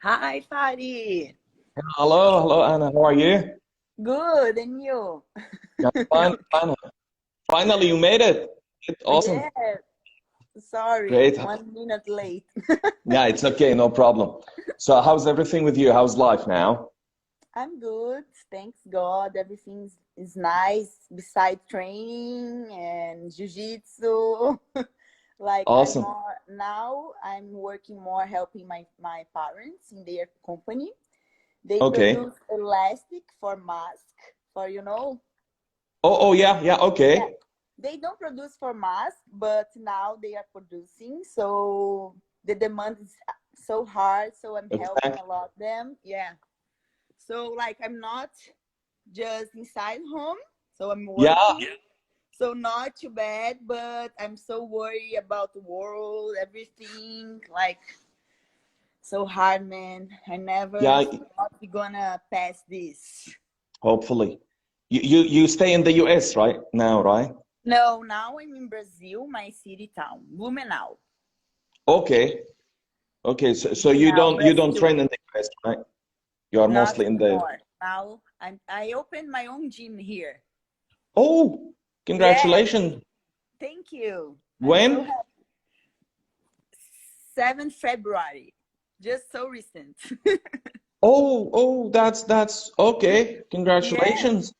Hi, Fadi. Hello, hello, Anna. How are you? Good, and you? Yeah, fine, fine. Finally, you made it. It's awesome. Yeah, sorry, Great. 1 minute late. Yeah, it's okay, no problem. So, how's everything with you? How's life now? I'm good, thanks God. Everything is nice besides training and jiu-jitsu. Like I'm Awesome. more now I'm working more helping my parents in their company. They Okay. produce elastic for mask for Oh, yeah, yeah, yeah, okay. they don't produce for mass, but now they are producing. So the demand is so hard. So I'm helping Exactly. a lot them. Yeah. So like I'm not just inside home. So I'm Yeah, working. So not too bad, but I'm so worried about the world, everything. Like so hard, man. I never yeah, thought we gonna pass this. hopefully. You stay in the US right now, right? No, now I'm in Brazil, my city town, Blumenau. Okay. Okay, so Blumenau, you don't Brazil. train in the US, right? You are Not mostly in the. anymore. Now I opened my own gym here. Oh, Yes, congratulations. thank you. I'm so When? happy. 7th February. Just so recent. Oh, that's okay. Yes, Congratulations.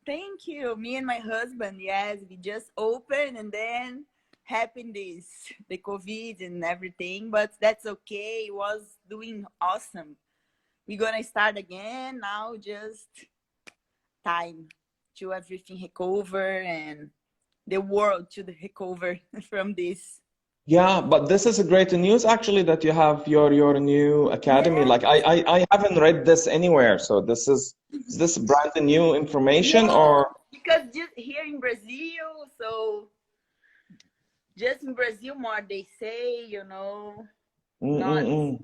thank you. Me and my husband, yes, we just opened and then happened this, the COVID and everything, but that's okay. It was doing awesome. We're gonna start again now, just time to everything recover and the world to recover from this. Yeah, but this is a great news actually that you have your new academy. Yeah, Like I haven't read this anywhere. So is this brand new information yeah, or because just here in Brazil, so just in Brazil more they say, not Mm-mm-mm.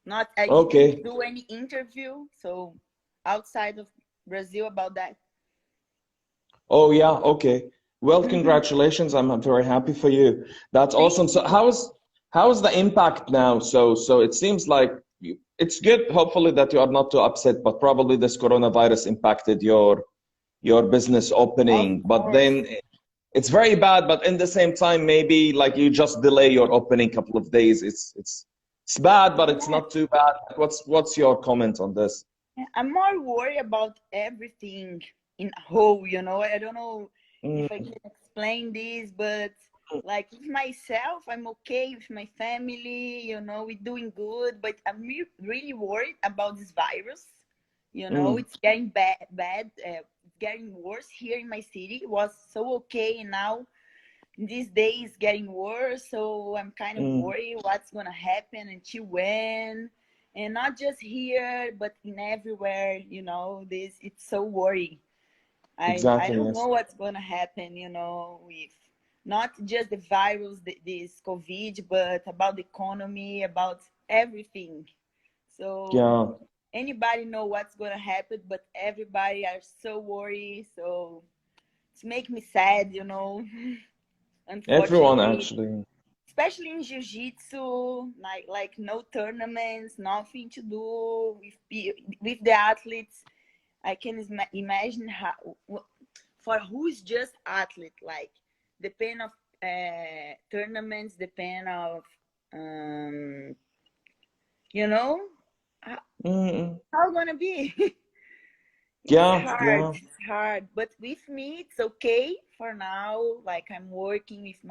not I didn't Okay. do any interview, so outside of Brazil about that. Oh yeah, okay. Well, Hmm. congratulations. I'm very happy for you. That's Thank awesome. So you. how's the impact now? So it seems like it's good, hopefully, that you are not too upset, but probably this coronavirus impacted your business Of opening. But course. then it's very bad, but in the same time, maybe like you just delay your opening a couple of days. It's bad, but it's Yeah. not too bad. What's your comment on this? I'm more worried about everything in whole, I don't know if I Mm, can explain this, but like with myself, I'm okay with my family, we're doing good, but I'm really worried about this virus. mm, It's getting bad, it's getting worse here in my city. It was so okay, and now these days getting worse, so I'm kind of mm. worried what's gonna happen until when, and not just here but in everywhere. This it's so worrying. I Exactly, don't yes. know what's gonna happen, with not just the virus, this COVID, but about the economy, about everything. So Yeah. anybody know what's gonna happen, but everybody are so worried. So it's make me sad, Everyone unfortunately, actually. especially in jiu-jitsu, like no tournaments, nothing to do with the athletes. I can imagine how, for who's just athlete, like depend of tournaments, depend of um you know how, Mm-mm. how gonna be. It's Yeah, hard. yeah, It's hard. But with me, it's okay for now. Like I'm working with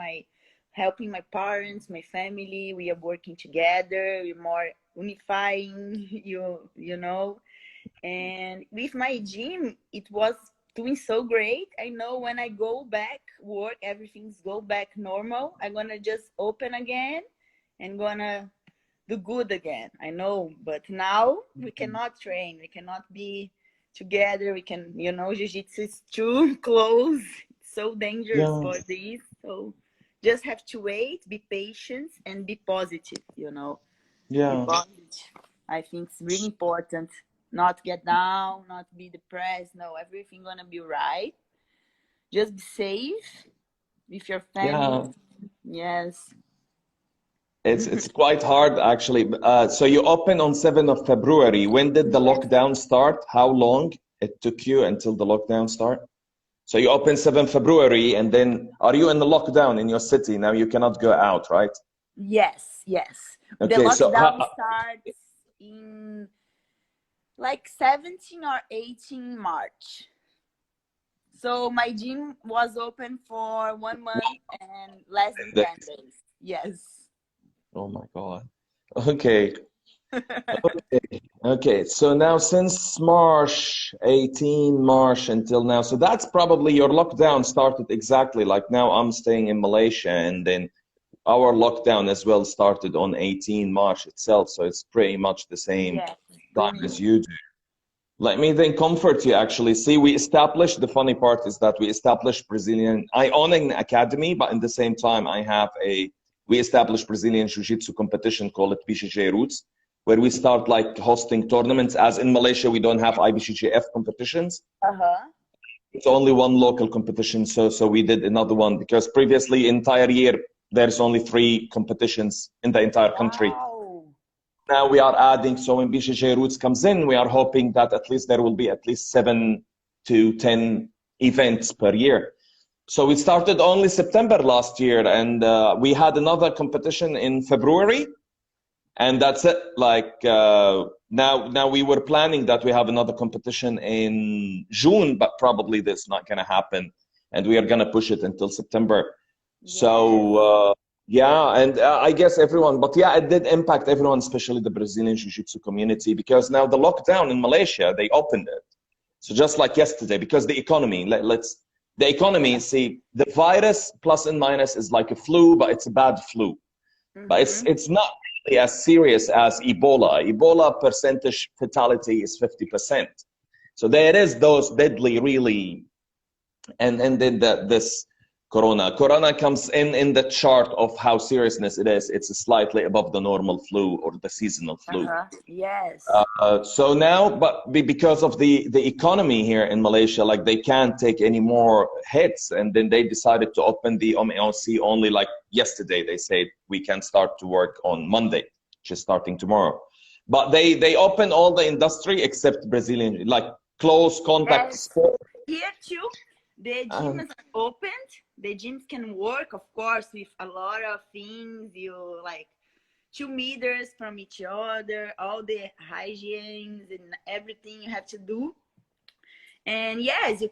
helping my parents, my family. We are working together. We're more unifying, you know. And with my gym, it was doing so great. I know when I go back work, everything's go back normal. I'm gonna just open again and gonna do good again. I know, but now we cannot train. We cannot be together. We can, jiu-jitsu is too close. It's so dangerous yeah, for this. So just have to wait, be patient, and be positive. Be yeah. positive. I think it's really important. Not get down, not be depressed. No, everything gonna be right. Just be safe with your family. Yeah, Yes. It's quite hard actually. So you open on 7th of February. When did the Yes. lockdown start? How long it took you until the lockdown start? So you open 7th February, and then are you in the lockdown in your city? Now you cannot go out, right? Yes, yes. The Okay, so lockdown starts in like 17 or 18 March. So my gym was open for 1 month and less than 10 days. Yes. oh my God. Okay. Okay. Okay. So now since March 18, March until now, so that's probably your lockdown started exactly like now I'm staying in Malaysia, and then our lockdown as well started on 18 March itself. So it's pretty much the same Yes. time as you do. Let me then comfort you actually. See, we established, the funny part is that we established Brazilian, I own an academy, but in the same time we established Brazilian Jiu-Jitsu competition, call it BJJ Roots, where we start like hosting tournaments. As in Malaysia, we don't have IBJJF competitions. Uh-huh. It's only one local competition. So we did another one because previously entire year, there's only 3 competitions in the entire country. Wow. Now we are adding, so when BJJ Roots comes in, we are hoping that at least there will be at least 7 to 10 events per year. So we started only September last year, and we had another competition in February, and that's it. Like now we were planning that we have another competition in June, but probably that's not going to happen, and we are going to push it until September. Yes. So yeah, and I guess everyone, but yeah, it did impact everyone, especially the Brazilian Jiu-Jitsu community, because now the lockdown in Malaysia, they opened it. So just like yesterday, because the economy, the economy, see, the virus plus and minus is like a flu, but it's a bad flu. But it's not really as serious as Ebola. Ebola percentage fatality is 50%. So there is those deadly really, and then this Corona comes in the chart of how seriousness it is. It's slightly above the normal flu or the seasonal flu. Yes. So now, but because of the economy here in Malaysia, like they can't take any more hits, and then they decided to open the OMOC only like yesterday. They said we can start to work on Monday, which is starting tomorrow. But they open all the industry except Brazilian, like close contact sport. Here too, the gyms are opened. The gyms can work, of course, with a lot of things. You like 2 meters from each other, all the hygienes and everything you have to do. And yes,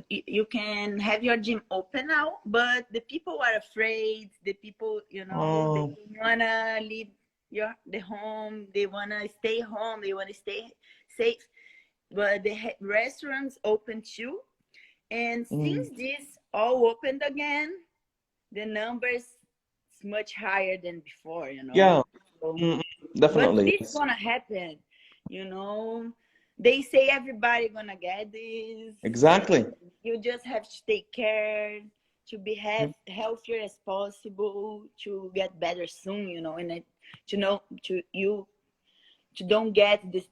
you can have your gym open now, but the people are afraid. The people, they wanna leave the home. They wanna stay home. They wanna stay safe. But the restaurants open too. And since this all opened again, the numbers is much higher than before, Yeah, So, definitely. But this gonna happen, They say everybody gonna get this. Exactly. You just have to take care to be healthier as possible, to get better soon, and to don't get this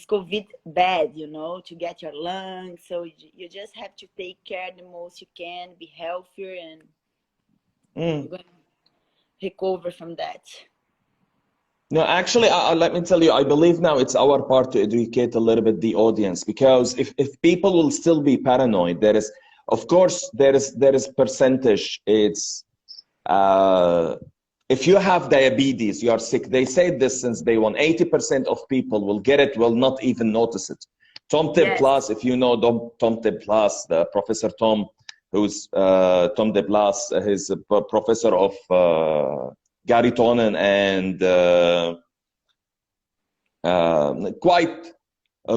COVID bad, to get your lungs. So you just have to take care the most you can, be healthier, and you're going to recover from that. No, actually, let me tell you, I believe now it's our part to educate a little bit the audience, because if people will still be paranoid, of course, there is percentage. It's if you have diabetes, you are sick. They say this since day one. 80% of people will get it, will not even notice it. Tom Tib Plus, if you know Tom Tib Plus, the Professor Tom, who's Tom De Blas, he's a professor of Gary Tonen and quite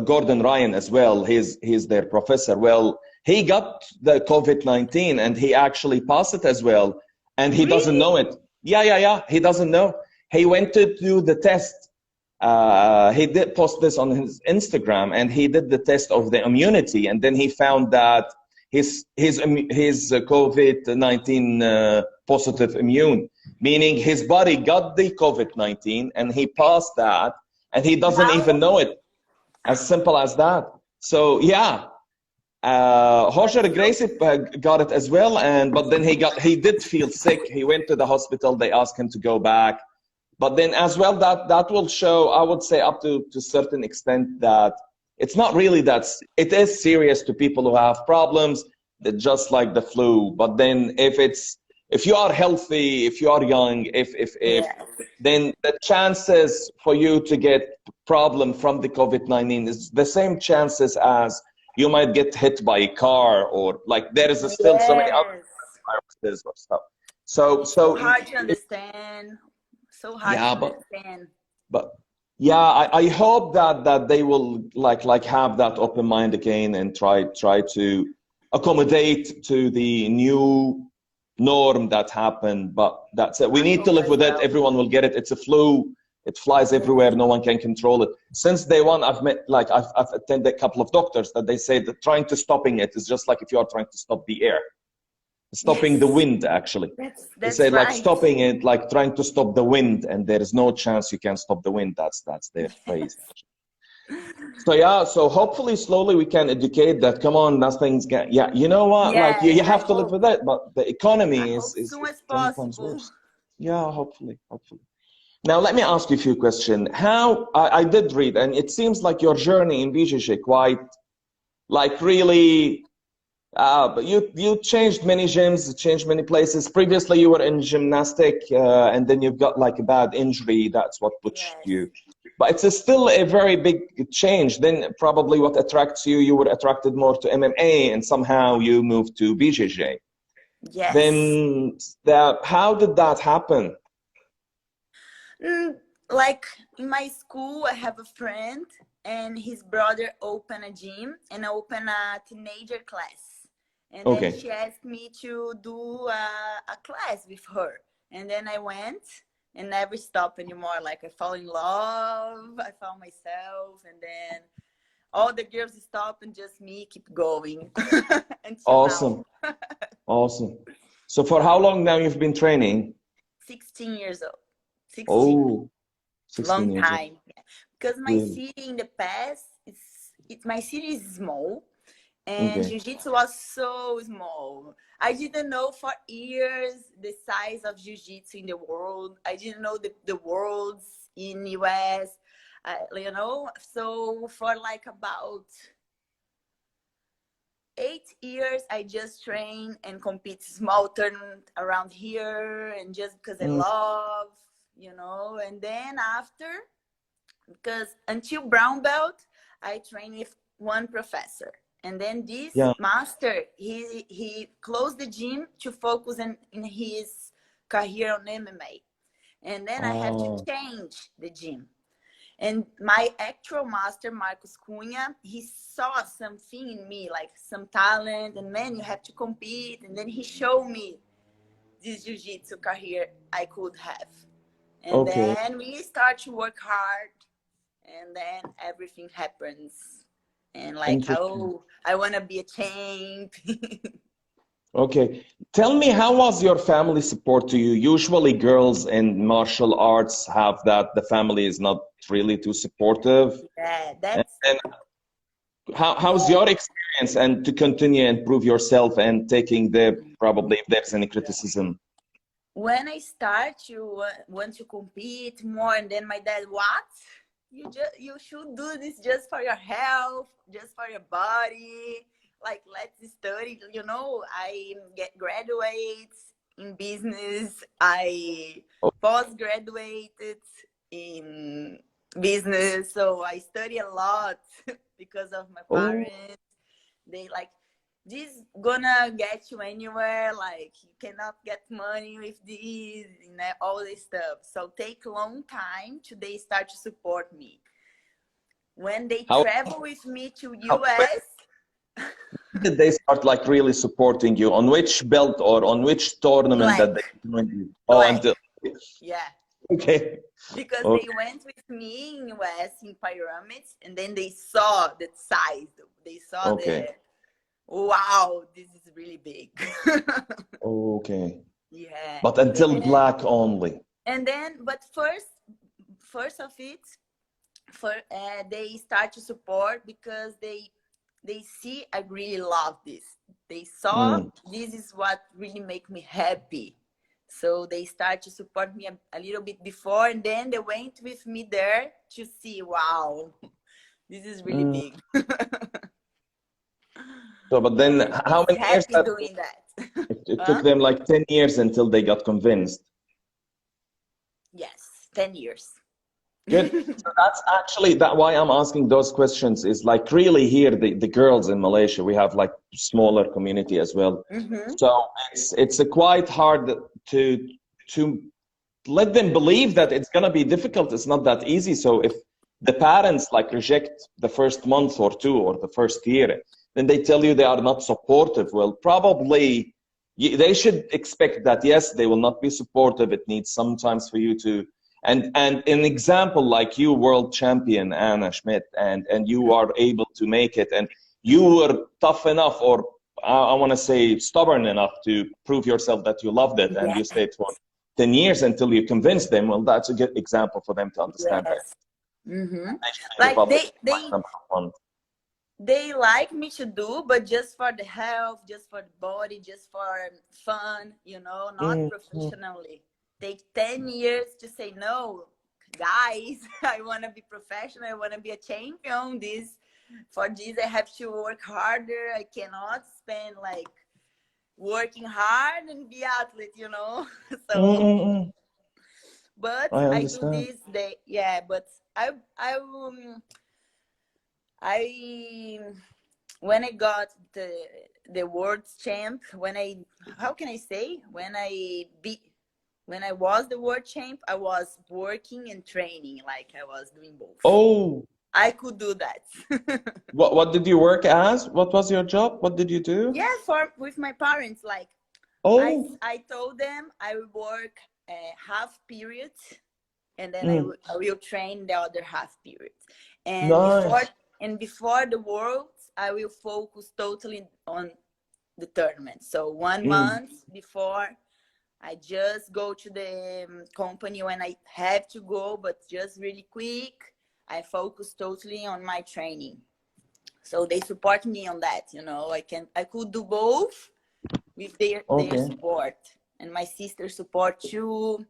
Gordon Ryan as well. He's their professor. Well, he got the COVID-19 and he actually passed it as well, and he doesn't know it. Yeah. He doesn't know. He went to do the test. He did post this on his Instagram, and he did the test of the immunity, and then he found that his COVID-19 positive immune, meaning his body got the COVID-19 and he passed that, and he doesn't even know it. As simple as that. So yeah. Roger Gracie got it as well, but then he did feel sick. He went to the hospital. They asked him to go back, but then as well that will show, I would say, up to a certain extent, that it's not really that it is serious to people who have problems, just like the flu. But then if you are healthy, if you are young, if then the chances for you to get problem from the COVID-19 is the same chances as you might get hit by a car, or like there is still so many other viruses or stuff. So hard to understand. So hard to understand. But yeah, I hope that they will like have that open mind again and try to accommodate to the new norm that happened. But that's it. We need to live with it. Everyone will get it. It's a flu. It flies everywhere. No one can control it. Since day one, I've attended a couple of doctors that they say that trying to stopping it is just like if you are trying to stop the air, stopping the wind. Actually, they say like stopping it, like trying to stop the wind, and there is no chance you can stop the wind. That's their phrase. So yeah, so hopefully slowly we can educate that. Come on, nothing's you know what? Like you have to live with it, but the economy is soon as possible. Yeah, hopefully. Now, let me ask you a few questions. How, I did read, and it seems like your journey in BJJ quite, like really, you changed many gyms, changed many places. Previously, you were in gymnastic, and then you've got like a bad injury. That's what pushed you. But it's still a very big change. Then probably what attracts you, you were attracted more to MMA, and somehow you moved to BJJ. Yes. Then how did that happen? Like in my school, I have a friend and his brother opened a gym and opened a teenager class. And then she asked me to do a class with her. And then I went and never stopped anymore. Like I fall in love, I found myself, and then all the girls stop and just me keep going. Awesome. Awesome. So for how long now you've been training? 16 years old. 16. Oh, 16 long years time. Old. Because my city in the past, my city is small, and jiu-jitsu was so small. I didn't know for years the size of jiu-jitsu in the world. I didn't know the worlds in US, you know. So for like about 8 years, I just train and compete small tournament around here, and just because I love, you know. And then after, because until brown belt, I trained with one professor. And then this master, he closed the gym to focus in his career on MMA. And then I had to change the gym. And my actual master, Marcos Cunha, he saw something in me, like some talent, and man, you have to compete. And then he showed me this jiu-jitsu career I could have. And then we start to work hard, and then everything happens. And like, oh, I want to be a champ. Okay. Tell me, how was your family support to you? Usually girls in martial arts have that. The family is not really too supportive. Yeah, that's... And how's your experience, and to continue and prove yourself and taking probably if there's any criticism? When I start to want to compete more, and then my dad, what? You should do this just for your health, just for your body. Like, let's study, you know. I get graduate in business. I postgraduated in business. So I study a lot because of my parents. They like, this gonna get you anywhere. Like, you cannot get money with this, you know, all this stuff. So take a long time till they start to support me. When they travel with me to US, did they start like really supporting you? On which belt or on which tournament that they joined you? Okay. Because they went with me in US in pyramids, and then they saw the size. They saw wow, this is really big. Yeah. But until black only. And then, but first of it, they start to support because they they see I really love this. They saw Mm. this is what really make me happy. So they start to support me a little bit before, and then they went with me there to see, wow, this is really Mm. big. So, but They then really how is many years happy that doing that. it took Huh? them like 10 years until they got convinced? Yes, 10 years. Good. So that's actually that why I'm asking those questions is like really here the girls in Malaysia, we have like smaller community as well. Mm-hmm. So it's a quite hard to let them believe that it's gonna be difficult. It's not that easy. So if the parents like reject the first month or two or the first year, then they tell you they are not supportive. Well, probably they should expect that yes, they will not be supportive. It needs sometimes for you to and an example like you, world champion Anna Schmitt, and you are able to make it, and you were tough enough, or I want to say stubborn enough to prove yourself that you loved it, and Yeah. you stayed for 10 years until you convince them. Well, that's a good example for them to understand that Yes. Mm-hmm. they should give Like up like number one. they like me to do, but just for the health, just for the body, just for fun, not Mm, professionally. Take 10 years to say no, guys. I want to be professional. I want to be a champion. For this, I have to work harder. I cannot spend like working hard and be athlete. mm, So, mm, mm. but I I do understand. this day. Yeah, but I when I got the world champ, how can I say, when I was the world champ, I was working and training, like I was doing both. Oh, I could do that. what did you work as? What was your job? What did you do? Yeah, for with my parents, like I Oh, I told them I will work half period, and then mm, I will train the other half period. And before nice. and before the Worlds, I will focus totally on the tournament. So one Mm, month before, I just go to the company when I have to go, but just really quick. I focus totally on my training. So they support me on that. I could do both with their okay. support, and my sister support too.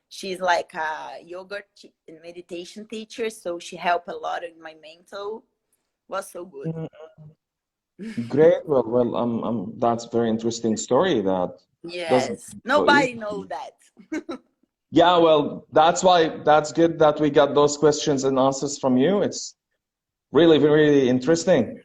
She's like a yoga and meditation teacher, so she helped a lot in my mental. Was so good. Mm, great. That's a very interesting story. That doesn't Yes, come so nobody know easy. that. Yeah, well, that's why that's good that we got those questions and answers from you. It's really, really interesting.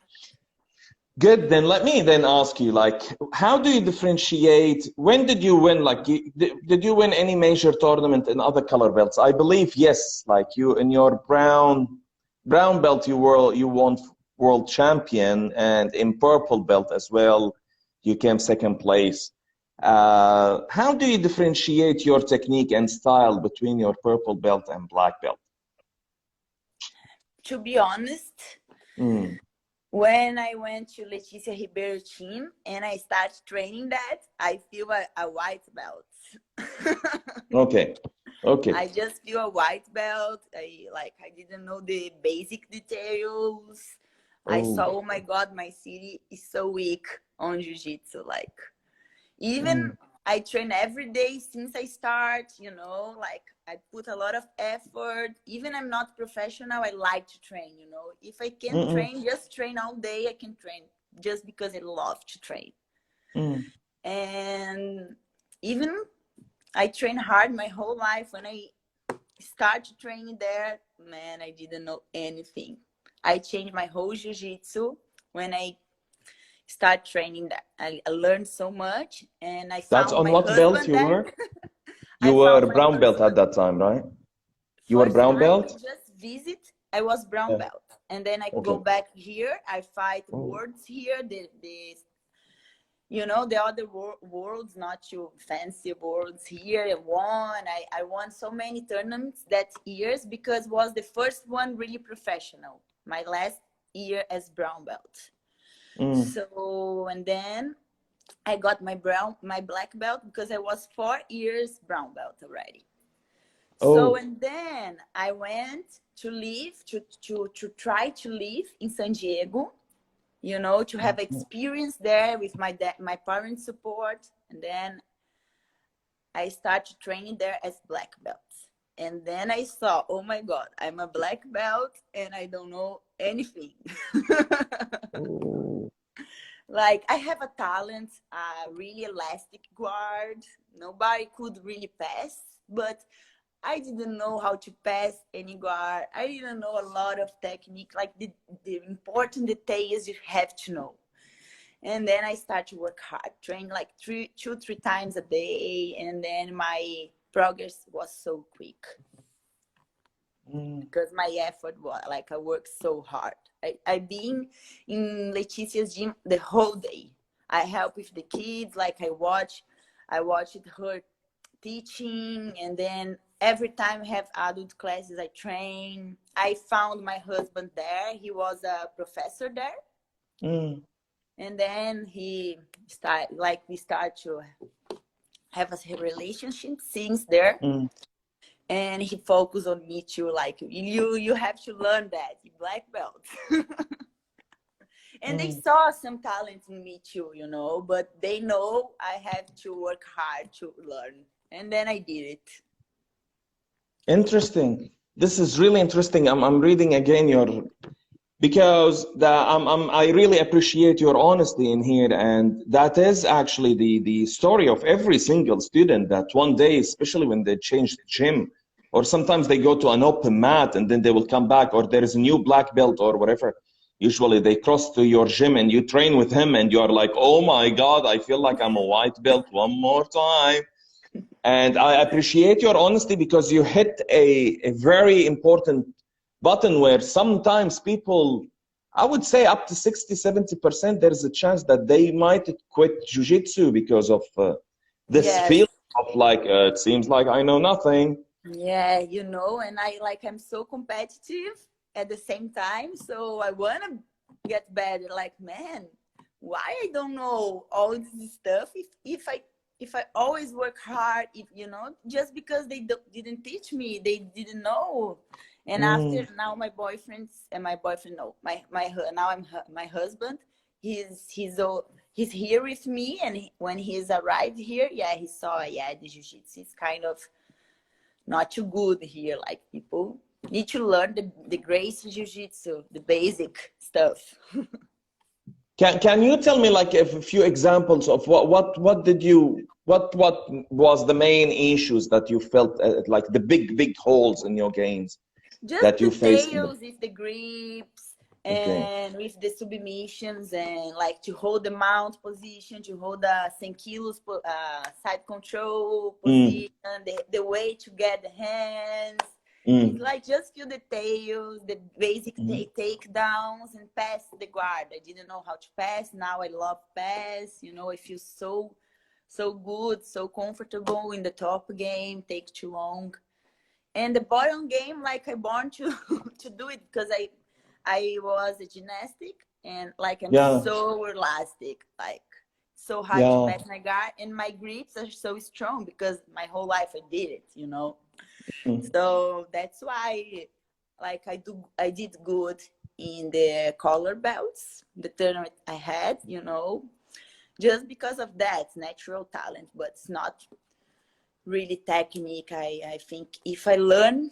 Good. Then let me then ask you, like, how do you differentiate? When did you win? Like, did you win any major tournament in other color belts? I believe yes. Like you in your brown belt, you won world champion, and in purple belt as well, you came second place. How do you differentiate your technique and style between your purple belt and black belt? To be honest, Mm. when I went to Leticia Ribeiro team and I started training that, I feel a white belt. Okay. Okay. I just feel a white belt. I didn't know the basic details. I saw, Oh. oh my God, my city is so weak on jiu-jitsu. Like, even Mm. I train every day since I start, like I put a lot of effort. Even I'm not professional, I like to train, If I can Mm-mm. train, just train all day, I can train just because I love to train. Mm. And even I train hard my whole life. When I started training there, man, I didn't know anything. I changed my whole jiu-jitsu when I start training that. I learned so much, and I That's found on my what belt husband you there. were? You I were found my brown belt at husband. that time, right? You were First brown time I belt? just visit, I was brown Yeah. belt, and then I go Okay. back here. I fight Oh. worlds here. The other worlds, not too fancy worlds here. I won so many tournaments that years because was the first one really professional. My last year as brown belt. Mm. So, and then I got my black belt because I was 4 years brown belt already. So, Oh. and then I went to live to try to live in San Diego you know, to have experience there with my parents' support. And then I started training there as black belt. And then I saw, oh my God, I'm a black belt and I don't know anything. Like, I have a talent, a really elastic guard. Nobody could really pass, but I didn't know how to pass any guard. I didn't know a lot of technique, like the important details you have to know. And then I started to work hard, train like 3 times a day. And then my progress was so quick because my effort was like, I worked so hard. I been in Leticia's gym the whole day. I help with the kids, like I watched her teaching, and then every time I have adult classes, I train. I found my husband there. He was a professor there. And then we start to have a relationship since there. And he focused on me too, like, you have to learn that, you black belt. And they saw some talent in me too, you know, but they know I have to work hard to learn. And then I did it. Interesting. This is really interesting. I'm reading again because I really appreciate your honesty in here, and that is actually the story of every single student, that one day, especially when they change the gym, or sometimes they go to an open mat and then they will come back, or there is a new black belt or whatever. Usually they cross to your gym and you train with him and you're like, oh my God, I feel like I'm a white belt one more time. And I appreciate your honesty because you hit a very important button where sometimes people, I would say up to 60–70%, there's a chance that they might quit jiu-jitsu because of this feeling of like, it seems like I know nothing. Yeah, you know, and I'm so competitive at the same time. So I want to get better. Like, man, why I don't know all this stuff if I always work hard, if you know, just because they didn't teach me, they didn't know. And after now, my husband, he's here with me, and when he's arrived here, he saw, the jiu-jitsu is kind of not too good here. Like, people need to learn the grace jiu-jitsu, the basic stuff. Can you tell me like a few examples of what was the main issues that you felt, like the big holes in your games just that you faced? Just with the grips and with the submissions, and like to hold the mount position, to hold the 10 kilos side control position, the way to get the hands. It's like just few details, the basic takedowns and pass the guard. I didn't know how to pass. Now I love pass. You know, I feel so good, so comfortable in the top game, take too long. And the bottom game, like, I born to do it because I was a gymnastic, and like I'm so elastic, like so hard to pass my guard, and my grips are so strong because my whole life I did it, you know. So that's why, like, I did good in the color belts, the tournament I had, you know, just because of that natural talent, but it's not really technique. I think if I learn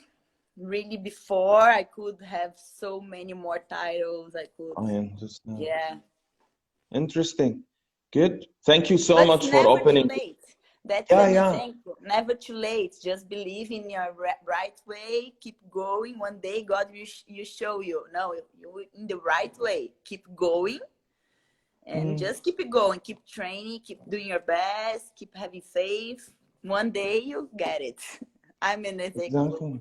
really before, I could have so many more titles. I understand. Yeah. Interesting. Good. Thank you so much for opening. That's the thing. Never too late. Just believe in your right way. Keep going. One day God will show you. No, you're in the right way. Keep going. And just keep it going. Keep training. Keep doing your best. Keep having faith. One day you'll get it. I'm in it. Exactly.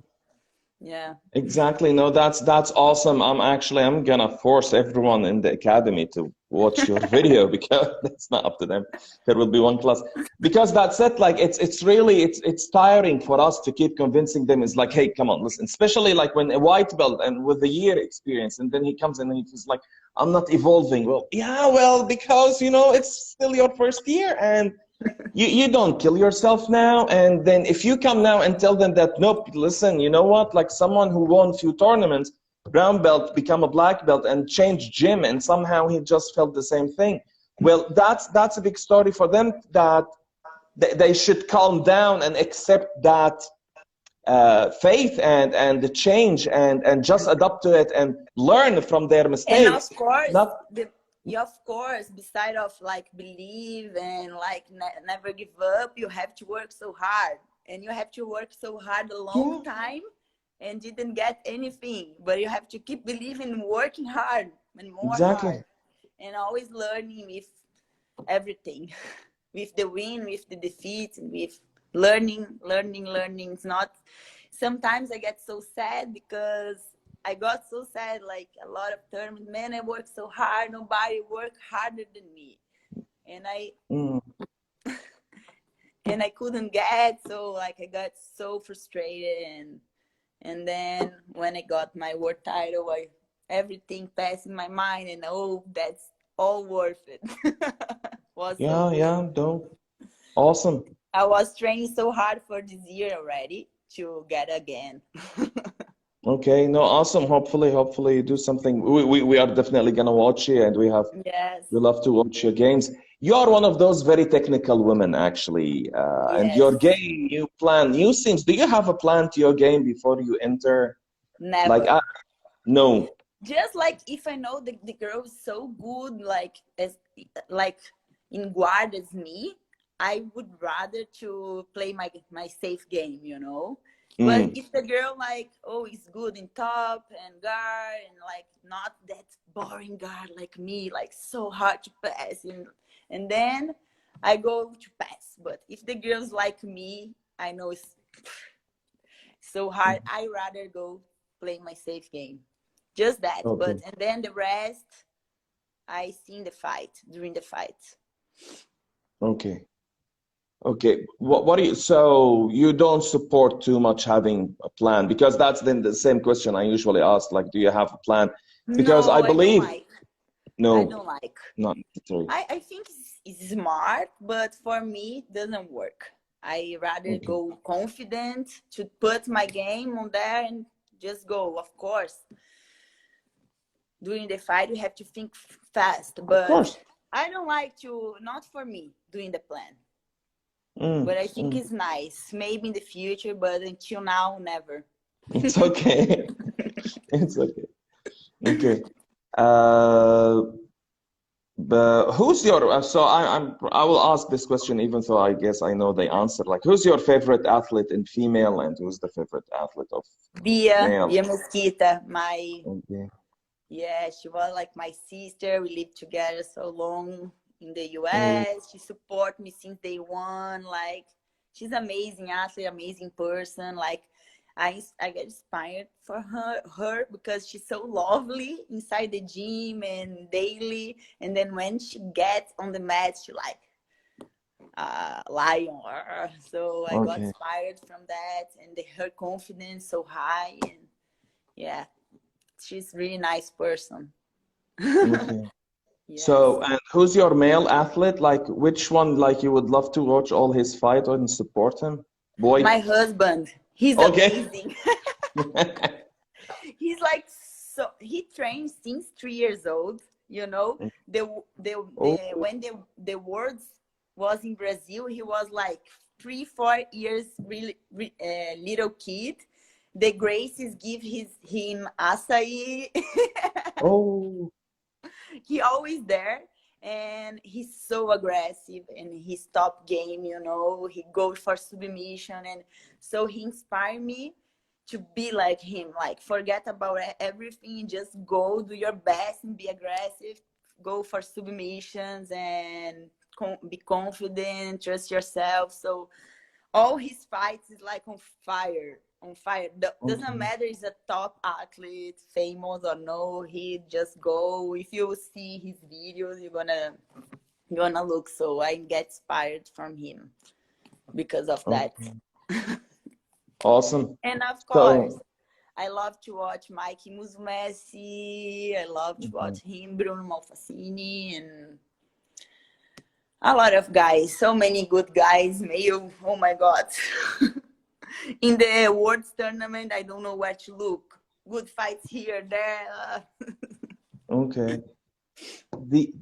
Yeah. Exactly. No, that's awesome. I'm gonna force everyone in the academy to watch your video because that's not up to them. There will be one class. Because that's it, like it's really tiring for us to keep convincing them. It's like, hey, come on, listen, especially like when a white belt and with a year experience, and then he comes in and he's like, I'm not evolving. Well, because you know it's still your first year, and you don't kill yourself now. And then if you come now and tell them that, nope, listen, you know what, like someone who won a few tournaments, brown belt, become a black belt, and change gym, and somehow he just felt the same thing. Well, that's a big story for them, that they should calm down and accept that faith and the change, and just adapt to it and learn from their And of mistakes. course, Not of course, beside of like believe and like never give up, you have to work so hard, and you have to work so hard a long time and didn't get anything, but you have to keep believing, working hard and more exactly. hard, and always learning with everything, with the win, with the defeat, and with learning. It's not, sometimes I get so sad because I got so sad, like a lot of terms, man, I work so hard, nobody work harder than me. And I couldn't get, so like I got so frustrated, and then when I got my world title, everything passed in my mind, and oh, that's all worth it. Was so good. Don't. Awesome. I was training so hard for this year already to get again. Okay, no, awesome. Hopefully you do something. We are definitely gonna watch you, and Yes. we love to watch your games. You are one of those very technical women, actually. And Yes. your game, you seems, do you have a plan to your game before you enter? Never. Like, no. Just like if I know the girl is so good, like in guard as me, I would rather to play my safe game, you know. But if the girl like, oh, is good in top and guard, and like not that boring guard like me, like so hard to pass, and then I go to pass. But if the girl's like me, I know it's so hard. I rather go play my safe game. Just that. Okay. But and then the rest, I see in the fight, during the fight. Okay. Okay. What do you, so you don't support too much having a plan, because that's then the same question I usually ask, like, do you have a plan? Because No, I believe, I no, don't like. not necessarily. I think it's smart, but for me, it doesn't work. I rather go confident to put my game on there and just go. Of course, during the fight, we have to think fast, but I don't like to, not for me, doing the plan. But I think it's nice. Maybe in the future, but until now, never. It's okay. It's okay. Okay. But who's your, so I will ask this question even though I guess I know the answer. Like, who's your favorite athlete in female, and who's the favorite athlete of male? Bia Mesquita, Okay. yeah, she was like my sister. We lived together so long in the US. She supported me since day one. Like, she's amazing athlete, amazing person. Like, I get inspired for her because she's so lovely inside the gym and daily. And then when she gets on the mat, she like lion. So I got inspired from that, and her confidence so high. And yeah, she's really nice person. Okay. Yes. So, and who's your male athlete? Like, which one, like, you would love to watch all his fight and support him? Boy. My husband. He's amazing. He's like, so he trains since 3 years old, you know. When the words was in Brazil, he was like 3-4 years really little kid. The Gracies give him açaí. Oh. He always there, and he's so aggressive, and his top game, you know, he goes for submission, and so he inspired me to be like him, like forget about everything, just go do your best and be aggressive, go for submissions and be confident, trust yourself. So all his fights is like on fire. Doesn't matter if he's a top athlete, famous or no, he just go. If you see his videos, you're gonna look. So I get inspired from him because of that. Awesome. And of course, I love to watch Mikey Musumeci. I love to watch him, Bruno Malfacini, and a lot of guys. So many good guys, male. Oh my God. In the Worlds tournament, I don't know where to look. good fights here, there. Okay.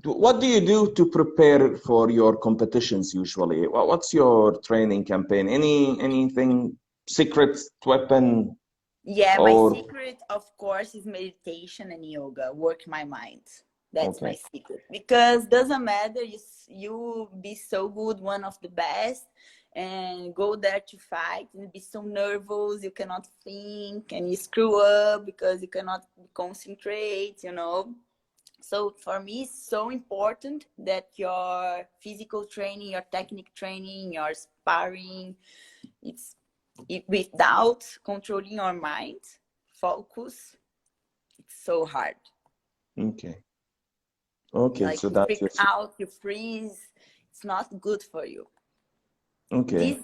What do you do to prepare for your competitions usually? What's your training campaign? Anything secret weapon Yeah, my or secret, of course, is meditation and yoga. Work my mind. That's my okay. secret. Because doesn't matter, you be so good, one of the best, and go there to fight and be so nervous, you cannot think, and you screw up because you cannot concentrate, you know. So for me, it's so important that your physical training, your technique training, your sparring, it's without controlling your mind, focus, it's so hard. Okay. Okay, Like so you that's freak your out, you freeze. It's not good for you. okay. This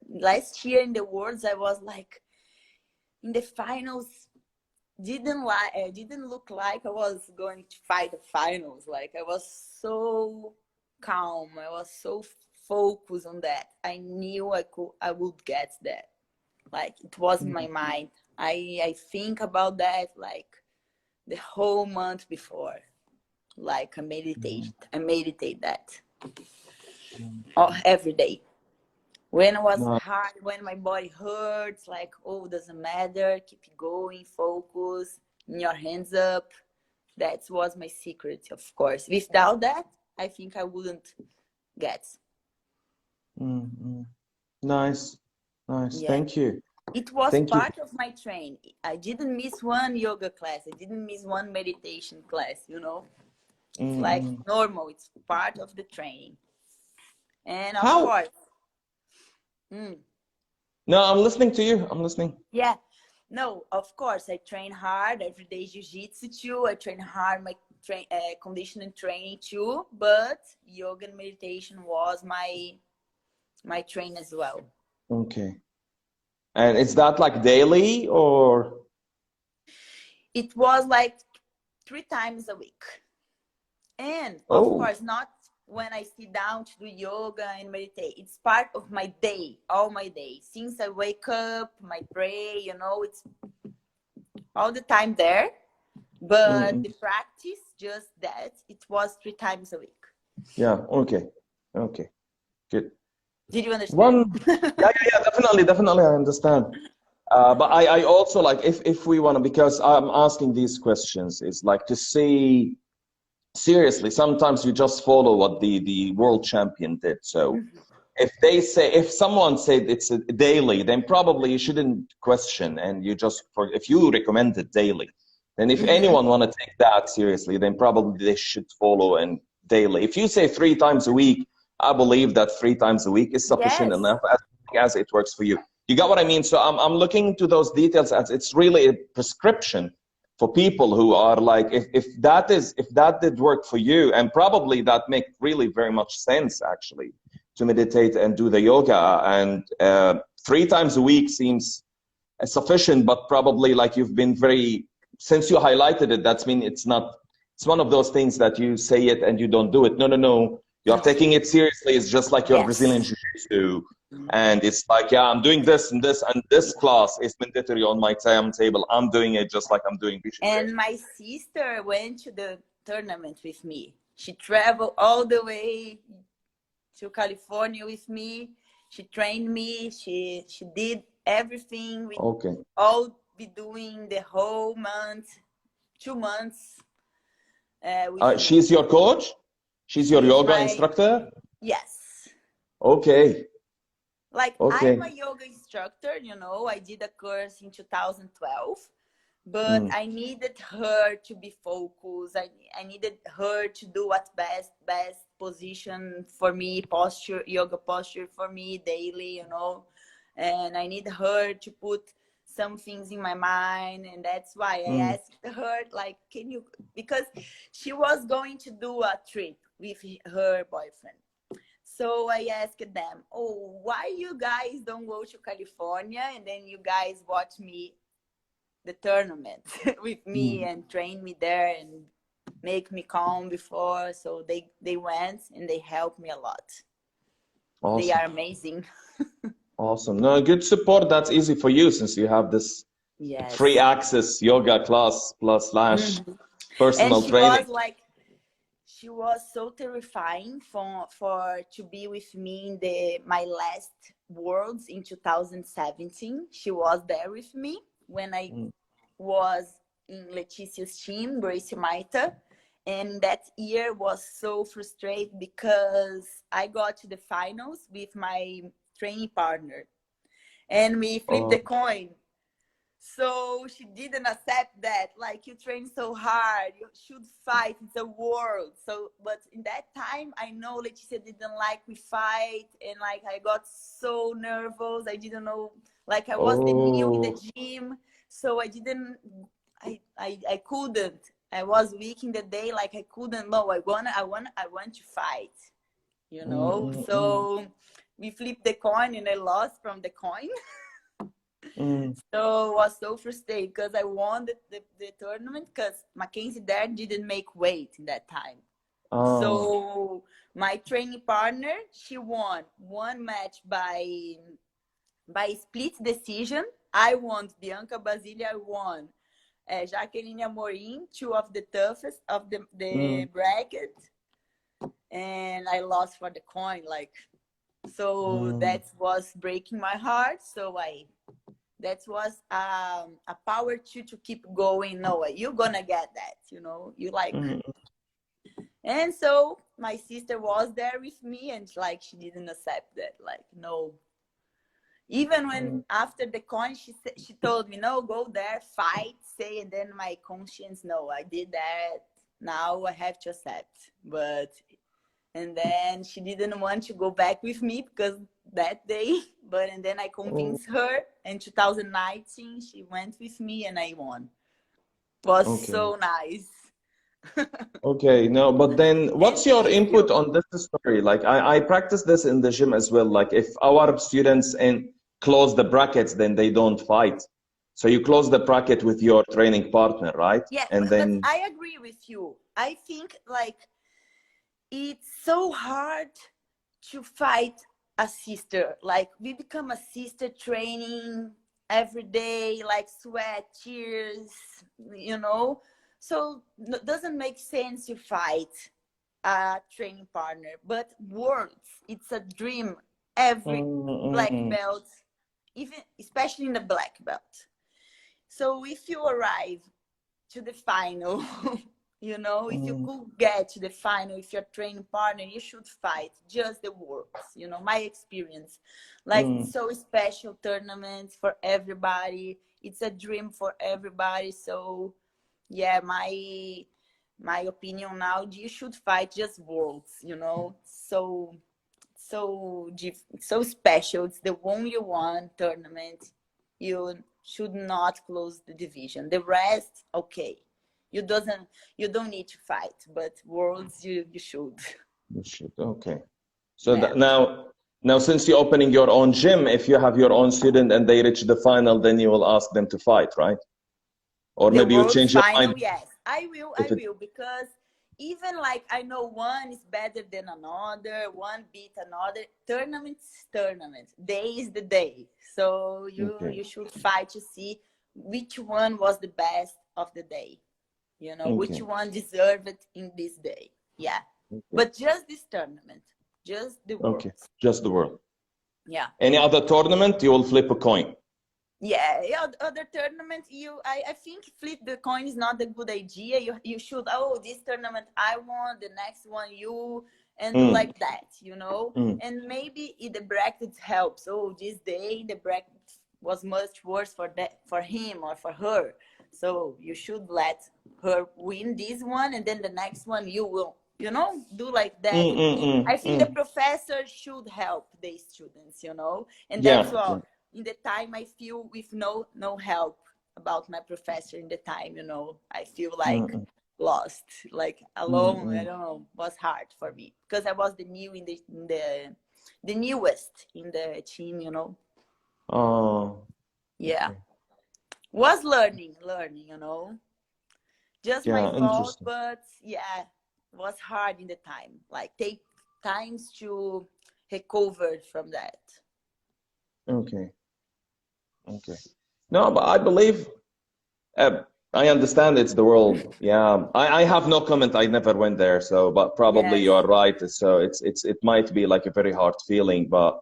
last year in the Worlds, I was like in the finals. Didn't look like I was going to fight the finals. Like I was so calm. I was so focused on that. I knew I would get that. Like it was in my mind. I think about that like the whole month before. Like I meditate that every day. When it was No, hard, when my body hurts, like, oh, doesn't matter, keep going, focus, your hands up. That was my secret, of course. Without that, I think I wouldn't get. nice. Nice. Yeah. Thank you. It was Thank you. part of my training. I didn't miss one yoga class. I didn't miss one meditation class, you know? It's like normal. It's part of the training. And of How? course, mm, No, I'm listening to you. I'm listening. yeah, no, of course, I train hard every day jiu-jitsu too. I train hard my conditioning training too, but yoga and meditation was my train as well. Okay. And is that like daily or? It was like 3 times a week. And of Oh, course, not when I sit down to do yoga and meditate. It's part of my day, all my day. Since I wake up, my pray, you know, it's all the time there. But the practice, just that, it was 3 times a week. yeah. Okay. Okay. Good. Did you understand? Yeah, definitely, I understand. But I also like if we want to, because I'm asking these questions, is like to see seriously. Sometimes you just follow what the world champion did. So if someone said it's a daily, then probably you shouldn't question, and you just if you recommend it daily, then if anyone want to take that seriously, then probably they should follow and daily. If you say 3 times a week, I believe that 3 times a week is sufficient Yes. enough as long as it works for you. You got what I mean? So I'm looking into those details as it's really a prescription for people who are like, if that did work for you, and probably that make really very much sense actually to meditate and do the yoga, and 3 times a week seems sufficient, but probably like you've been very, since you highlighted it, that's mean it's not, it's one of those things that you say it and you don't do it. No, you are taking it seriously. It's just like your Brazilian Yes. Jiu-Jitsu. And it's like, yeah, I'm doing this and this, and this class is mandatory on my timetable. I'm doing it just like I'm doing BJJ. And my sister went to the tournament with me. She traveled all the way to California with me. She trained me. She did everything. We all be doing the whole month, 2 months. She's your coach? She's your yoga instructor? Yes. Okay. Like, I'm a yoga instructor, you know, I did a course in 2012, but I needed her to be focused. I needed her to do what's best position for me, posture, yoga posture for me daily, you know, and I need her to put some things in my mind. And that's why I asked her, like, can you, because she was going to do a trip with her boyfriend. So I asked them, oh, why you guys don't go to California and then you guys watch me the tournament with me and train me there and make me calm before. So they went and they helped me a lot. Awesome. They are amazing. Awesome. No, good support. That's easy for you since you have this free Yes. access yoga class plus slash Mhm. And personal she training. was like, she was so terrifying for to be with me in my last Worlds in 2017. She was there with me when I Mm. was in Leticia's team, Gracie Maita. And that year was so frustrating because I got to the finals with my training partner and we flipped the Oh, coin. So she didn't accept that. Like, you train so hard, you should fight. It's a world. So, but in that time, I know Leticia didn't like we fight, and like I got so nervous. I didn't know. Like, I was the new in the oh, gym, so I didn't. I couldn't. I was weak in the day. Like, I couldn't. No, I want to fight. You mm, know. mm, mm, So we flipped the coin, and I lost from the coin. mm. So I was so frustrated because I won the tournament because Mackenzie there didn't make weight in that time. Ah, So my training partner, she won one match by split decision. I won. Bianca Basilia won. Jacqueline Amorim, two of the toughest of the mm, bracket. And I lost for the coin. Like, so mm. that was breaking my heart. So that was a power to keep going. No, you're gonna get that, you know, you like. Mm, And so my sister was there with me and like she didn't accept that, like, no. Even when mm. after the coin she told me, no, go there, fight, say. And then my conscience, no, I did that, now I have to accept. But and then she didn't want to go back with me because that day, but and then I Oh, convinced her in 2019 she went with me and I won. It was okay. so nice. Okay, no, but then And what's your if input you, on this story? Like I practice this in the gym as well. Like if our students in close the brackets, then they don't fight. So you close the bracket with your training partner, right? yeah, And but then I agree with you. I think like it's so hard to fight a sister. Like, we become a sister training every day, like sweat, tears, you know. So it doesn't make sense to fight a training partner. But worlds, it's a dream. Every mm, black mm, belt, even especially in the black belt. So if you arrive to the final, you know, if you mm, could get to the final with your training partner, you should fight just the worlds, you know, my experience. Like, mm, it's so special tournaments for everybody. It's a dream for everybody. So yeah, my opinion now, you should fight just worlds, you know. So special. It's the only one tournament. You should not close the division. The rest, okay. You doesn't you don't need to fight, but worlds you should. you should. Okay. So Yeah. now since you're opening your own gym, if you have your own student and they reach the final, then you will ask them to fight, right? Or The maybe you world's change your mind final, yes. if I it. will, because even like I know one is better than another, one beat another. Tournaments. Day is the day. So Okay. you should fight to see which one was the best of the day. You know, which Okay. one deserved it in this day. Yeah. Okay. But just this tournament, just the Okay. worlds. Just the world. Yeah. Any other tournament, you will flip a coin. Yeah, yeah, other tournaments, I think flip the coin is not a good idea. You should, oh, this tournament I won, the next one you, and do Mm, like that, you know. mm, And maybe the bracket helps. Oh, this day the bracket was much worse for him or for her. So you should let her win this one, and then the next one you will, you know, do like that. mm, mm, I mm, think the mm. professor should help the students, you know, and that's Yeah. Yeah. all. In the time I feel with no help about my professor. In the time, you know, I feel Mm, like mm, lost, like mm, alone. I mm. don't know, was hard for me because I was the new the newest in the team, you know. Oh, Yeah, okay. was learning, you know, just my Yeah, fault. interesting. But yeah, was hard in the time, like take times to recover from that. Okay. Okay. No, but I believe, I understand it's the world. Yeah, I have no comment. I never went there, so but probably Yes. you're right. So it might be like a very hard feeling, but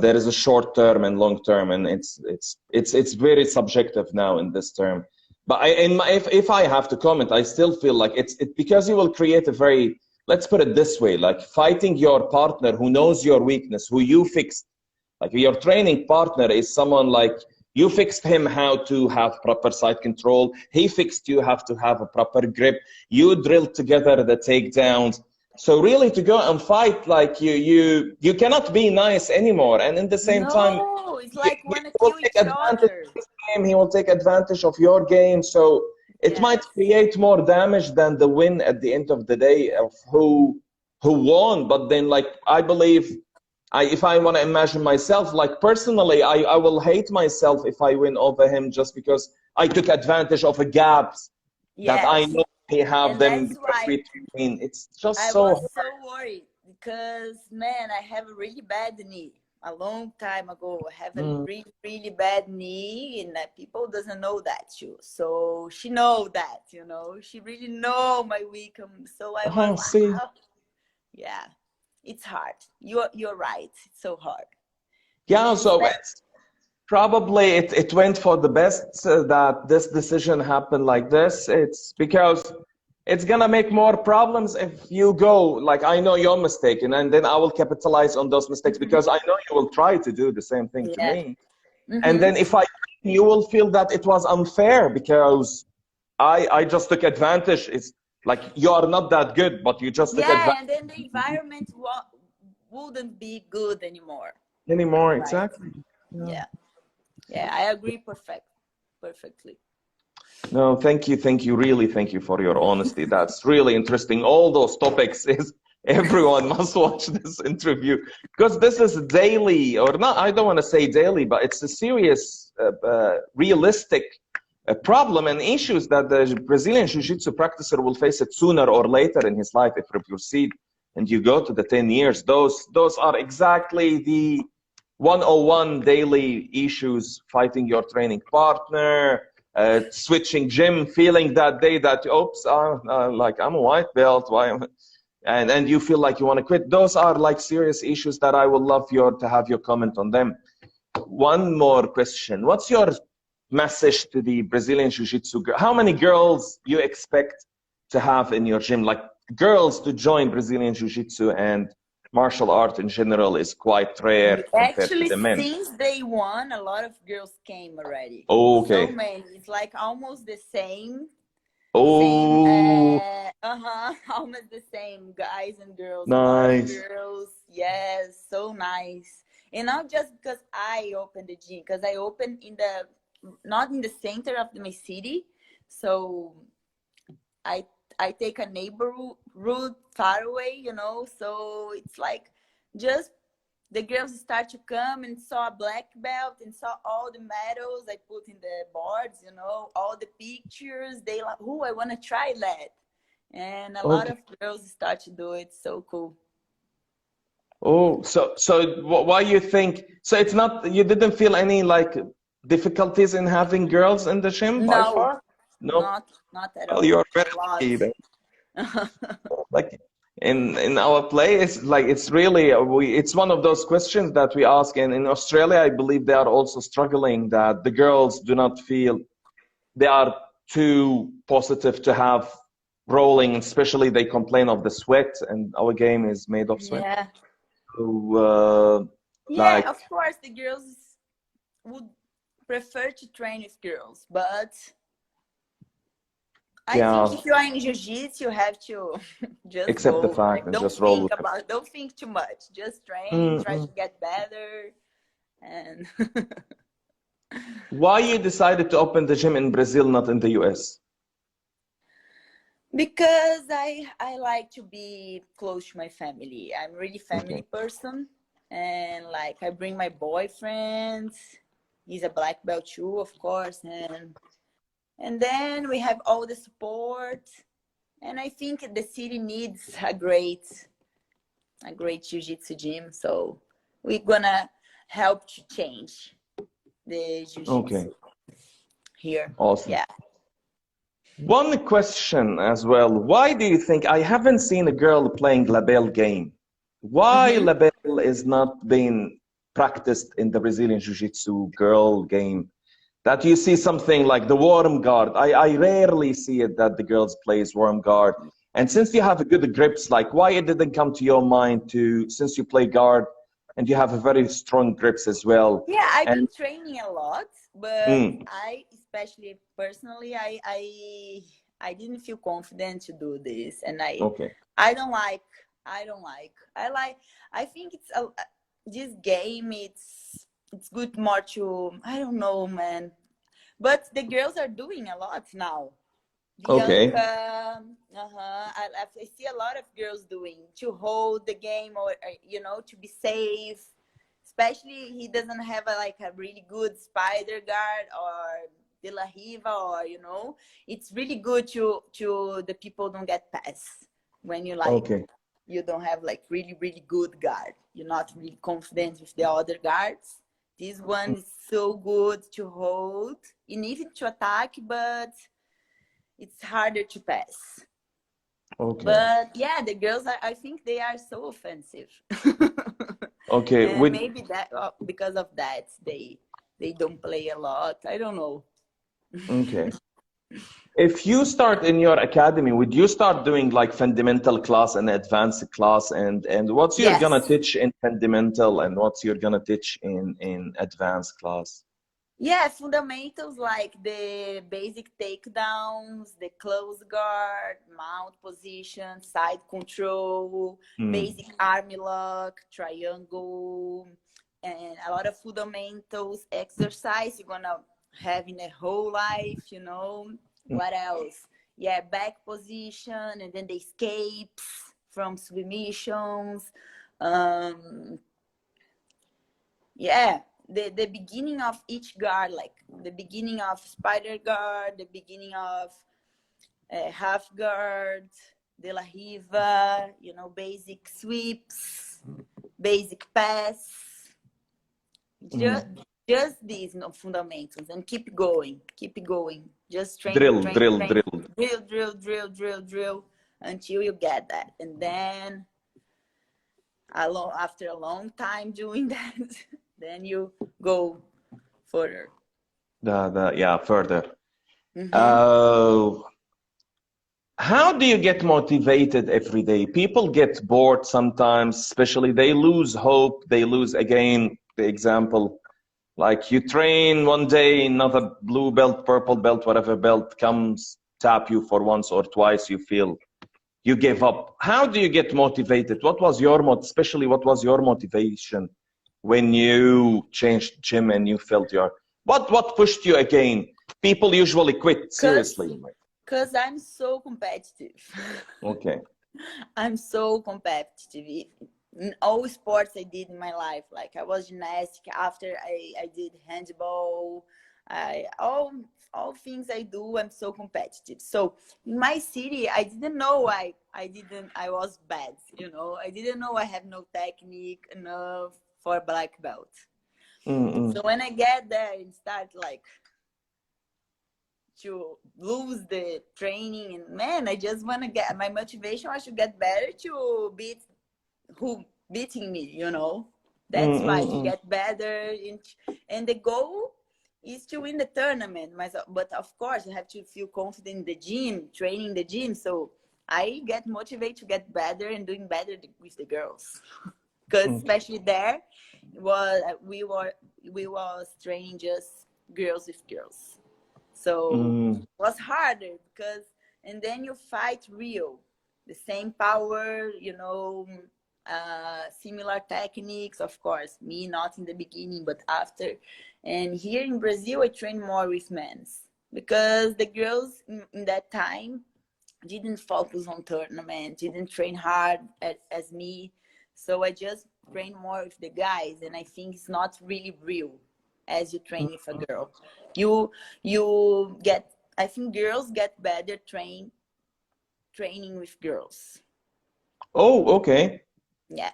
there is a short term and long term, and it's very subjective now in this term. But if I have to comment, I still feel like it because you will create a very, let's put it this way, like fighting your partner who knows your weakness, who you fixed. Like your training partner is someone like you fixed him how to have proper side control. He fixed you have to have a proper grip. You drilled together the takedowns. So really to go and fight like you cannot be nice anymore. And in the same time, No, it's he like wanna will kill take each advantage other. of his game. He will take advantage of your game. So it might Yes. create more damage than the win at the end of the day of who won. But then like I believe if I want to imagine myself, like personally, I will hate myself if I win over him just because I took advantage of a gaps that I Yes. know he have And them that's because why we train. It's just I so was so hard. worried because, man, I have a really bad knee. A long time ago, I have a Mm. really, really bad knee, and people doesn't know that too. So she know that, she really know my weakness. So I was Oh, see. like, yeah, it's hard. You're right. It's so hard. Yeah, It's so that. it's probably it went for the best that this decision happened like this. It's because it's gonna make more problems if you go like I know you're mistaken, and then I will capitalize on those mistakes because I know you will try to do the same thing to Yeah. me. And Mm-hmm. then if I you will feel that it was unfair because I just took advantage. It's like you are not that good, but you just took Yeah, advantage and then the environment wouldn't be good anymore, anymore. right? Exactly. Yeah. Yeah. Yeah, I agree perfectly. No, thank you, really, thank you for your honesty. That's really interesting. All those topics is everyone must watch this interview because this is daily, or not. I don't want to say daily, but it's a serious, realistic problem and issues that the Brazilian Jiu-Jitsu practicer will face it sooner or later in his life if you proceed and you go to the 10 years. Those are exactly the 101 daily issues: fighting your training partner, switching gym, feeling that day that oops, like I'm a white belt, why am and you feel like you want to quit. Those are like serious issues that I would love to have your comment on them. One more question: what's your message to the Brazilian Jiu-Jitsu girl? How many girls you expect to have in your gym? Like girls to join Brazilian Jiu-Jitsu and martial art in general is quite rare compared to Actually, the men. since day one, a lot of girls came already. So Okay. many. It's like almost the same, Oh, almost the same guys and girls. A lot of nice. girls. Yes, so nice. And not just because I opened the gym, because I opened not in the center of my city. So I I take a neighborhood far away, So it's like just the girls start to come and saw a black belt and saw all the medals I put in the boards, all the pictures. They like, oh, I want to try that. And a lot Okay. of girls start to do it. So cool. Oh, so why you think? So it's not you didn't feel any like difficulties in having girls in the gym by No, far? No. not at Well, all. you're A very lot. lucky then. Like in our play, it's like it's really it's one of those questions that we ask. And in Australia, I believe they are also struggling that the girls do not feel they are too positive to have rolling, especially they complain of the sweat, and our game is made of sweat. Yeah. So, like, Yeah, of course, the girls would prefer to train with girls, but I think yeah, if you are in jiu-jitsu, you have to just accept the go. fact Like, and just roll with it. don't think too much. Just train, try Mm-mm. to get better, and Why you decided to open the gym in Brazil, not in the US? because I like to be close to my family. I'm really family Okay. person, and like I bring my boyfriend. He's a black belt too, of course, and then we have all the support. And I think the city needs a great jiu-jitsu gym. So we're gonna help to change the Okay, jiu-jitsu here. awesome. Yeah. One question as well. Why do you think I haven't seen a girl playing label game? Why Mm-hmm. label is not being practiced in the Brazilian Jiu-Jitsu girl game? That you see something like the worm guard. I rarely see it that the girls plays worm guard. And since you have a good grips, like why it didn't come to your mind to, since you play guard and you have a very strong grips as well. Yeah, I've And been training a lot, but mm, I, especially personally, I didn't feel confident to do this, and okay, I don't like, I think it's a, this game. It's good more to, I don't know, man. But the girls are doing a lot now. okay, Bianca, I see a lot of girls doing to hold the game, or to be safe. Especially he doesn't have like a really good spider guard or De La Riva, or it's really good to the people don't get past when okay. you don't have like really good guard. You're not really confident with the other guards. This one is so good to hold and even to attack, but it's harder to pass. Okay. But yeah, the girls are, I think they are so offensive. Okay. And With maybe that because of that they don't play a lot. I don't know. okay. If you start in your academy, would you start doing like fundamental class and advanced class, and what's you're gonna Yes. teach in fundamental and what's you're gonna teach in advanced class? Yeah, fundamentals like the basic takedowns, the close guard, mount position, side control, Mm. basic arm lock, triangle, and a lot of fundamentals exercise you're gonna have in a whole life. What else? Yeah, back position, and then the escapes from submissions. Um, yeah, the beginning of each guard, like the beginning of spider guard, the beginning of half guard, De La Riva, basic sweeps, basic pass, just Mm. just these fundamentals, and keep going, just train, Drill, train, drill, train, drill. drill until you get that. And then after a long time doing that, then you go further. Yeah, further. Mm-hmm. Uh, how do you get motivated every day? People get bored sometimes, especially they lose hope. They lose again, the example. Like you train one day, another blue belt, purple belt, whatever belt comes, tap you for once or twice, you feel you give up. How do you get motivated? What was your especially what was your motivation when you changed gym and you felt what pushed you again? People usually quit, Cause, seriously. cause I'm so competitive. Okay. I'm so competitive in all sports I did in my life. Like I was gymnastic. After I did handball. I all things I do, I'm so competitive. So in my city, I didn't know I was bad. I didn't know I have no technique enough for black belt. Mm-mm. So when I get there and start like to lose the training, and man, I just want to get my motivation was to get better, to beat who beating me. That's why, to Mm-mm. get better, and the goal is to win the tournament. But of course I have to feel confident in the gym, training the gym, so I get motivated to get better and doing better with the girls. Because Okay. especially there was we was training just girls with girls. So Mm. it was harder because, and then you fight real, the same power, similar techniques, of course, me not in the beginning, but after. And here in Brazil, I train more with men's because the girls in that time didn't focus on tournament, didn't train hard as me. So I just train more with the guys, and I think it's not really real as you train with a girl. You get, I think girls get better training with girls. Oh, okay. Yeah,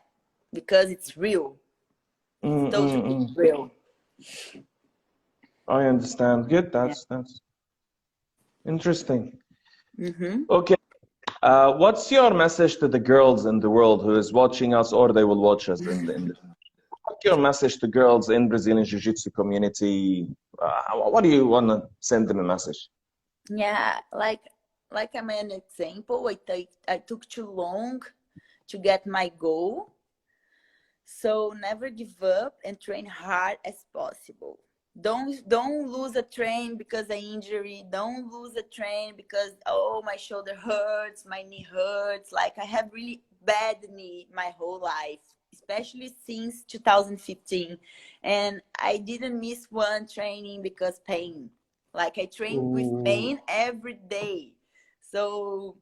because it's real. It's totally Mm-mm. real. I understand. Good. Yeah. That's interesting. Mm-hmm. Okay. What's your message to the girls in the world who is watching us or they will watch us in the what's your message to girls in Brazilian Jiu-Jitsu community? What do you want to send them a message? Yeah, like I'm an example, I took too long to get my goal. So never give up and train hard as possible. Don't lose a train because of injury. Don't lose a train because oh my shoulder hurts, my knee hurts. Like I have really bad knee my whole life, especially since 2015. And I didn't miss one training because pain. Like I train with Ooh. pain every day. So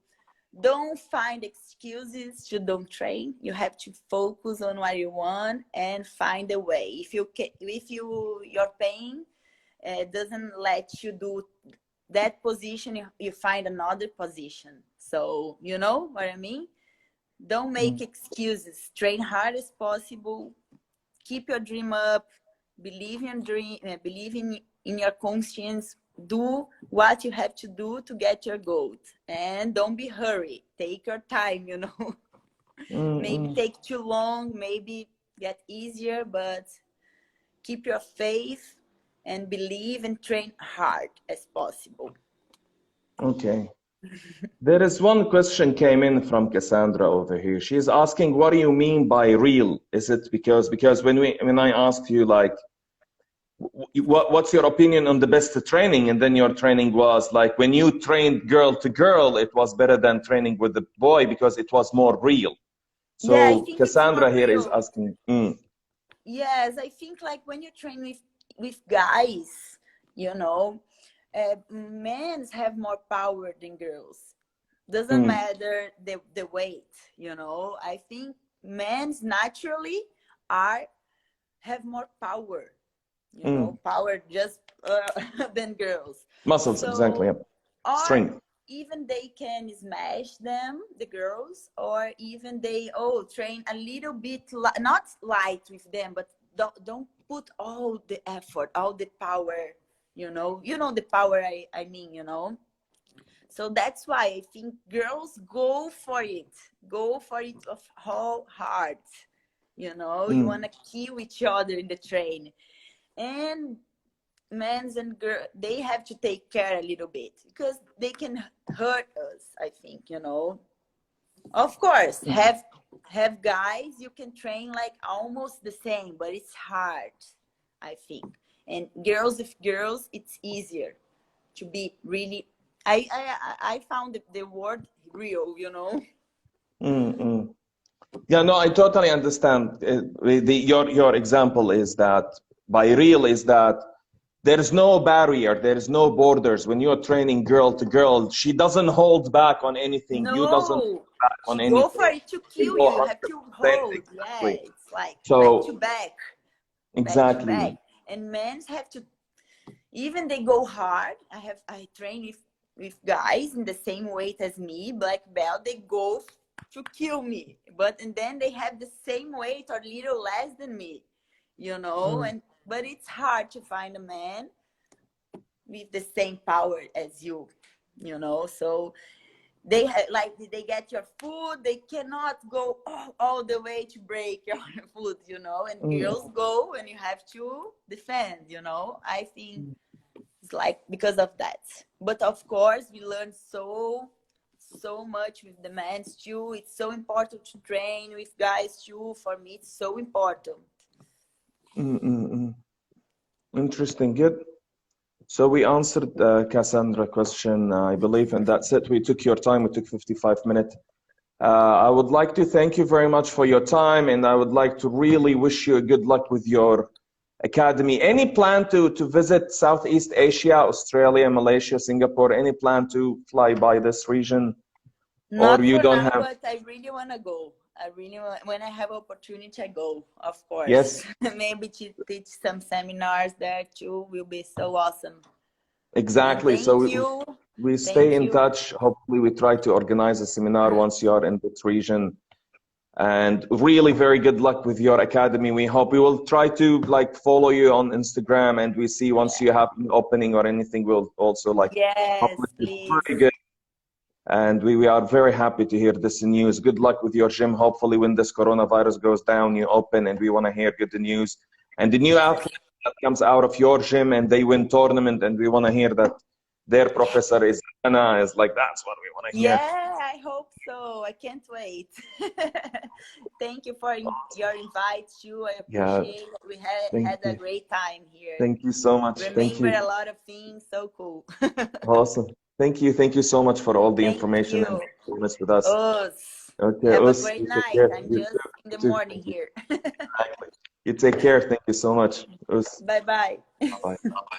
don't find excuses to don't train. You have to focus on what you want and find a way. If your pain doesn't let you do that position, you find another position. So you know what I mean. Don't make excuses. Train hard as possible. Keep your dream up. Believe in dream. Believe in your conscience. Do what you have to do to get your goal, and don't be hurry. Take your time. Maybe Mm-mm. take too long, maybe get easier, but keep your faith and believe and train hard as possible. Okay. There is one question came in from Cassandra over here. She's asking, what do you mean by real? Is it because when I asked you like what's your opinion on the best training, and then your training was like when you trained girl to girl, it was better than training with the boy because it was more real. Yeah, I So think it's more Cassandra here is real. asking, Yes, I think like when you train with guys, men have more power than girls. Doesn't mm, matter the weight. I think men's naturally are have more power. mm. Power just than girls. Muscles, exactly. So, Yep. or Strength. even they can smash them, the girls, or even they train a little bit, not light with them, but don't put all the effort, all the power. The power I mean. So that's why I think girls go for it of whole heart. You want Mm, to kill each other in the train. And men's and girl, they have to take care a little bit because they can hurt us, I think. Of course, mm, have guys you can train like almost the same, but it's hard, I think. And girls with girls, it's easier to be really. I found the word real. mm, mm. Yeah, no, I totally understand. Your example is that by real is that there is no barrier, there is no borders. When you're training girl to girl, she doesn't hold back on anything. You doesn't No, hold back on she go for anything. it to You kill go you. You have to 100% hold. Yeah, exactly. it's like back to So back. Back to back. exactly. And men's have to, even they go hard. I train with guys in the same weight as me, black belt. They go to kill me, and then they have the same weight or little less than me. Mm, But it's hard to find a man with the same power as you. So they get your food, they cannot go all the way to break your food. And girls mm, go and you have to defend. I think it's like because of that. But of course we learn so much with the men too. It's so important to train with guys too. For me it's so important. mm, mm, mm. Interesting. Good. So we answered Cassandra question, I believe, and that's it. We took your time. We took 55 minutes. I would like to thank you very much for your time, and I would like to really wish you good luck with your academy. Any plan to visit Southeast Asia, Australia, Malaysia, Singapore? Any plan to fly by this region, or Not you for don't now, have? but I really want to go. I really want, when I have opportunity, I go, of course. Yes, Maybe to teach some seminars there too will be so awesome. And exactly. So thank you. we stay Thank in you. touch. Hopefully, we try to organize a seminar once you are in this region. And really very good luck with your academy. We hope we will try to like follow you on Instagram, and we see once you have an opening or anything, we'll also like Yes, publish it. please. Very good. And we are very happy to hear this news. Good luck with your gym. Hopefully when this coronavirus goes down, you open, and we want to hear good news. And the new athlete that comes out of your gym and they win tournament, and we want to hear that their professor is Anna, is like, that's what we want to hear. Yeah, I hope so. I can't wait. Thank you for your invite too. I appreciate it. We had a great time here. Thank you so much. Thank you. Remember a lot of things. So cool. Awesome. Thank you. Thank you so much for all the information and sharing with us. Okay. Have a great night. I'm just in the morning here. Exactly. You take care. Thank you so much. Bye-bye. Bye.